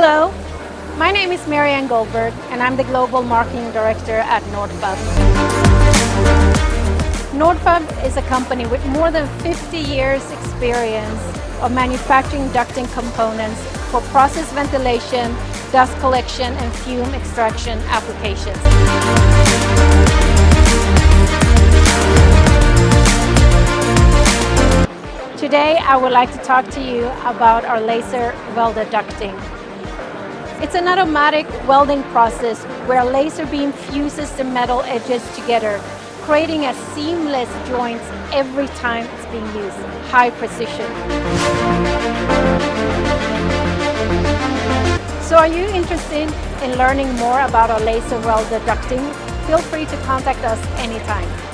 Hello, my name is Marianne Goldberg and I'm the Global Marketing Director at Nordfab. Nordfab is a company with more than 50 years experience of manufacturing ducting components for process ventilation, dust collection and fume extraction applications. Today I would like to talk to you about our laser-welded ducting. It's an automatic welding process where a laser beam fuses the metal edges together, creating a seamless joint every time it's being used. High precision. So are you interested in learning more about our laser-welded ducting? Feel free to contact us anytime.